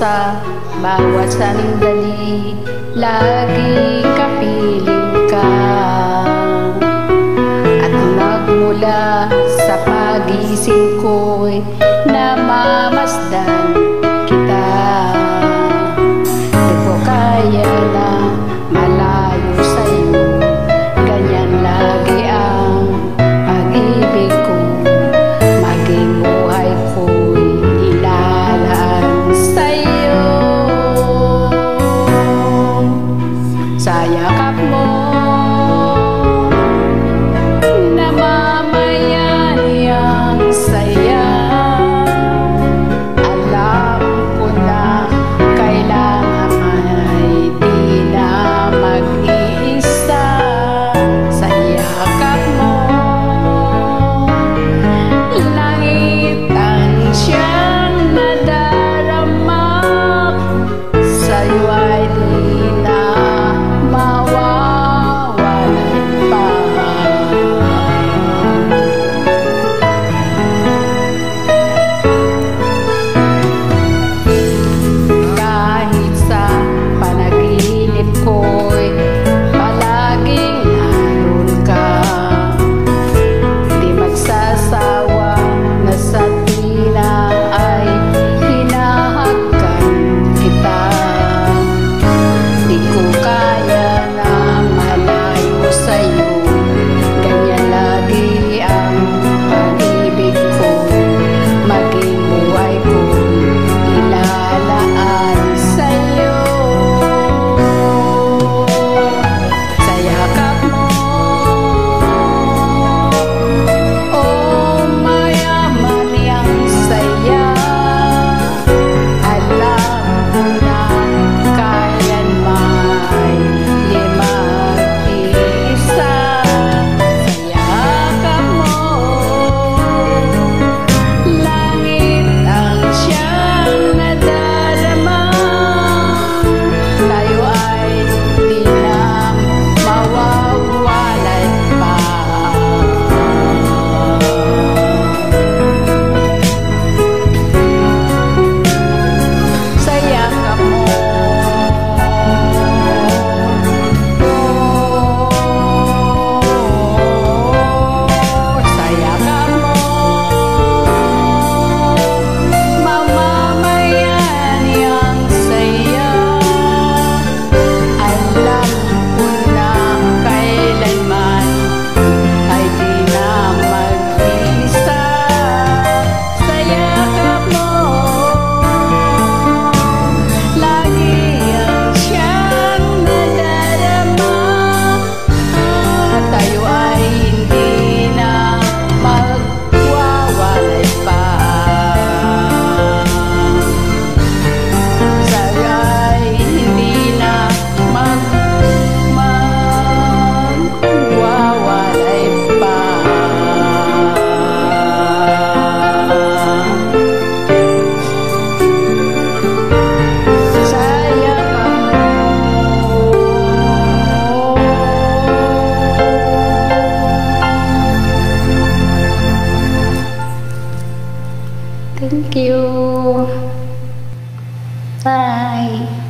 sa bawat sandali, laging kapiling ka. At nagmula sa pagising ko'y namamasdan kita. Di ko kaya na malayo sa'yo, ganyan lagi ang pag-ibig ko. Maging buhay ko'y ilalaan sa'yo. Sa yakap mo namamayani ang saya. Alam ko na kailangan ay di na mag-iisa. Sa yakap mo langit ang siyang nadarama. Sa'yo ay di na mawawalan pa. Kahit sa panaginip ko'y palaging naroon ka. Di magsasawa na sa tuwina ay hinahagkan kita. Di ko kaya na malayo sa'yo, ganyan lagi ang pag-ibig ko. Maging buhay ko'y ilalaan sa'yo. Sa yakap mo, oh mayaman yang saya. Alam ko na kailanman di mag-iisa. Sa yakap mo langit ang siyang nadarama. Tayo ay di na mawawalan pa. Sa yakap mo, sa yakap mo mamamayani ang saya. Alam ko na kailanman ay di na mag-iisa. Sa yakap mo lagi ang siyang nadarama. Tayo ay hindi na magwawalay pa. Tayo ay hindi na magwawalay pa. Sa yakap mo. Thank you. Bye.